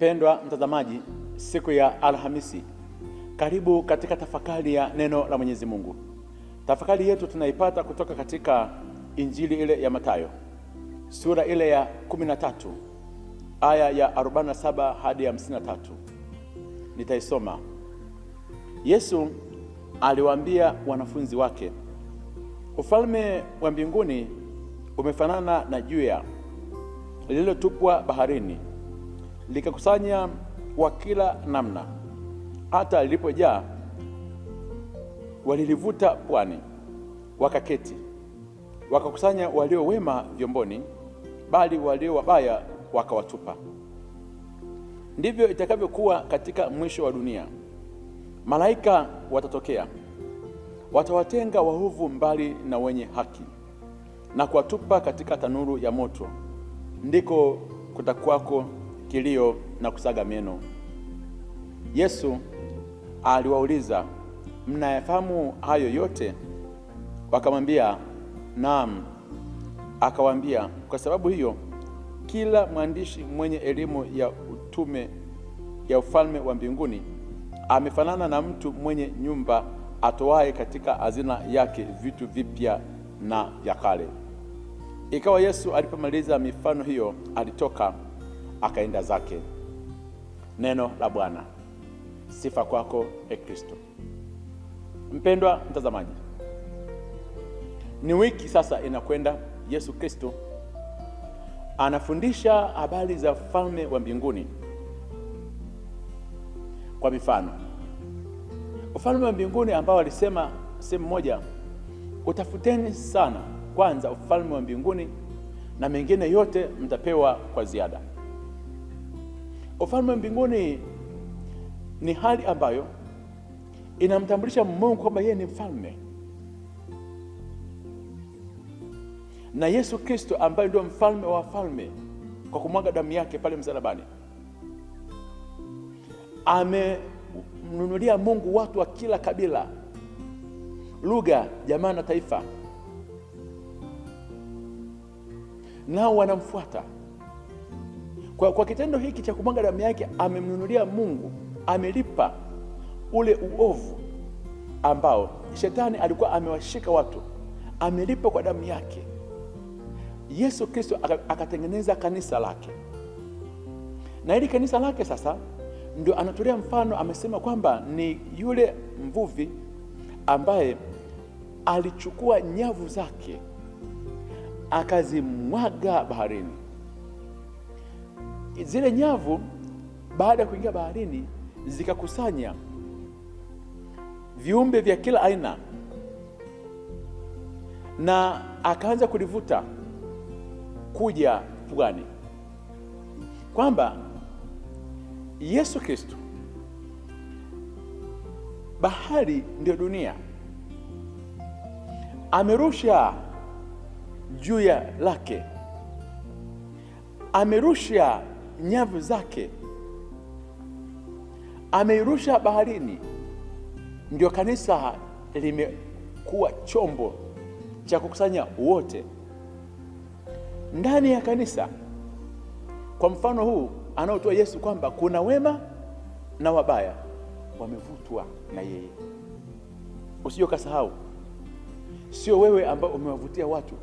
Mpendwa mtazamaji, siku ya Alhamisi, karibu katika tafakari ya neno la Mwenyezi Mungu. Tafakari yetu tunaipata kutoka katika Injili ile ya Mathayo, sura ile ya 13, aya ya 47 hadi 53. Nitaisoma. Yesu aliwaambia wanafunzi wake, ufalme wa mbinguni umefanana na juya lililotupwa baharini, likakusanya wa kila namna. Hata lilipojaa, walilivuta pwani, wakaketi. Wakakusanya walio wema vyomboni, bali walio wabaya wakawatupa. Ndivyo itakavyokuwa katika mwisho wa dunia. Malaika watatokea, watawatenga waovu mbali na wenye haki, na kuwatupa katika tanuru ya moto. Ndiko kutakuwako kilio na kusaga meno. Yesu aliwauliza, mnayafahamu hayo yote? Wakamwambia, naam. Akawaambia, kwa sababu hiyo kila mwandishi mwenye elimu ya utume ya ufalme wa mbinguni amefanana na mtu mwenye nyumba atoaye katika hazina yake vitu vipya na vya kale. Ikawa Yesu alipomaliza mifano hiyo, alitoka akaenda zake. Neno la Bwana. Sifa kwako, Kristo. Mpendwa mtazamaji, ni wiki sasa inakwenda, Yesu Kristo anafundisha habari za ufalme wa mbinguni kwa mifano. Ufalme wa mbinguni ambao alisema sehemu moja, utafuteni sana kwanza ufalme wa mbinguni na mengine yote mtapewa kwa ziada. Ufalme wa mbinguni ni hali ambayo inamtambulisha Mungu kwamba yeye ni mfalme, na Yesu Kristo ambaye ndio mfalme wa wafalme kwa kumwaga damu yake pale msalabani, amemnunulia Mungu watu wa kila kabila, lugha, jamaa na taifa, nao wanamfuata. Kwa kitendo hiki cha kumwaga damu yake amemnunulia Mungu, amelipa ule uovu ambao shetani alikuwa amewashika watu, amelipa kwa damu yake. Yesu Kristo akatengeneza kanisa lake, na hili kanisa lake sasa ndio anatolea mfano. Amesema kwamba ni yule mvuvi ambaye alichukua nyavu zake akazimwaga baharini. Zile nyavu baada ya kuingia baharini zikakusanya viumbe vya kila aina, na akaanza kulivuta kuja pwani, kwamba Yesu Kristo, bahari ndio dunia, amerusha juya lake, amerusha nyavu zake, ameirusha baharini. Ndio kanisa limekuwa chombo cha kukusanya wote ndani ya kanisa. Kwa mfano huu anaotoa Yesu kwamba kuna wema na wabaya wamevutwa na yeye. Usije ukasahau, sio wewe ambao umewavutia watu,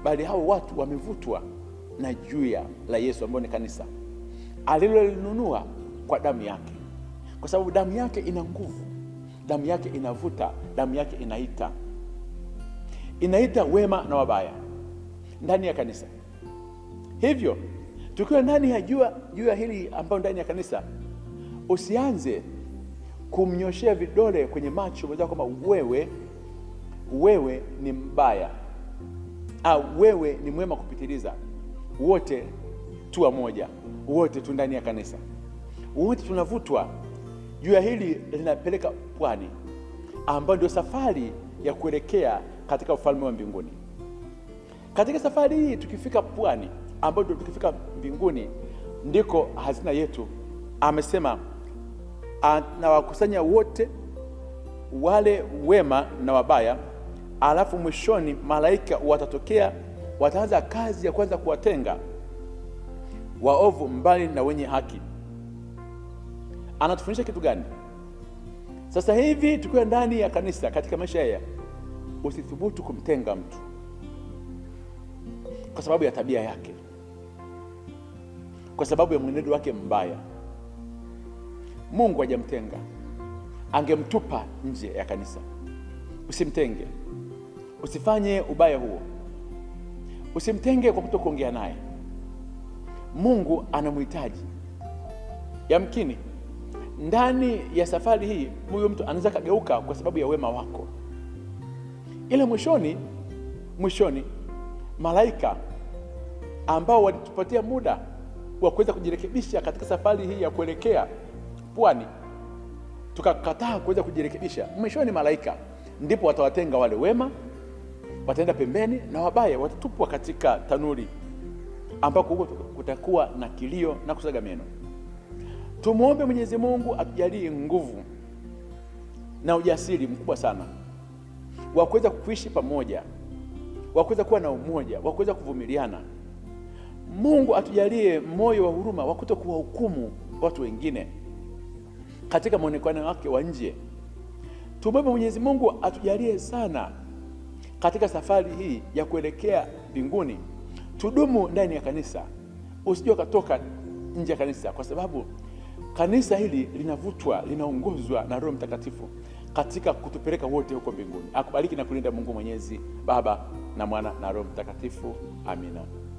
bali hao watu wamevutwa na juya la Yesu ambao ni kanisa, alilolinunua kwa damu yake, kwa sababu damu yake ina nguvu, damu yake inavuta, damu yake inaita wema na wabaya ndani ya kanisa. Hivyo tukiwa ndani ya jua hili ambao ndani ya kanisa, usianze kumnyoshea vidole kwenye macho mwenzako kwamba wewe ni mbaya au wewe ni mwema kupitiliza. Wote tu moja, wote tu ndani ya kanisa, wote tunavutwa. Jua hili linapeleka pwani, ambayo ndio safari ya kuelekea katika ufalme wa mbinguni. Katika safari hii tukifika pwani, ambayo ndio tukifika mbinguni, ndiko hazina yetu. Amesema anawakusanya wote, wale wema na wabaya, alafu mwishoni malaika watatokea, wataanza kazi ya kwanza kuwatenga waovu mbali na wenye haki, Anatufundisha kitu gani? Sasa hivi tukiwa ndani ya kanisa, katika maisha haya, usithubutu kumtenga mtu kwa sababu ya tabia yake, kwa sababu ya mwenendo wake mbaya. Mungu hajamtenga, angemtupa nje ya kanisa. Usimtenge, usifanye ubaya huo, usimtenge kwa kutokuongea naye. Mungu anamhitaji. Yamkini ndani ya safari hii huyo mtu anaweza kageuka kwa sababu ya wema wako, ila mwishoni malaika ambao walitupatia muda wa kuweza kujirekebisha katika safari hii ya kuelekea pwani, tukakataa kuweza kujirekebisha, mwishoni malaika ndipo watawatenga wale wema, wataenda pembeni, na wabaya watatupwa katika tanuri ambako huko kutakuwa na kilio na kusaga meno. Tumuombe Mwenyezi Mungu atujalie nguvu na ujasiri mkubwa sana wa kuweza kuishi pamoja, wa kuweza kuwa na umoja, wa kuweza kuvumiliana. Mungu atujalie moyo wa huruma wa kutokuwahukumu watu wengine katika muonekano wake wa nje. Tumwombe Mwenyezi Mungu atujalie sana katika safari hii ya kuelekea mbinguni. Tudumu ndani ya kanisa, usije ukatoka nje ya kanisa, kwa sababu kanisa hili linavutwa, linaongozwa na Roho Mtakatifu katika kutupeleka wote huko mbinguni. Akubariki na kulinda Mungu Mwenyezi, Baba na Mwana na Roho Mtakatifu. Amina.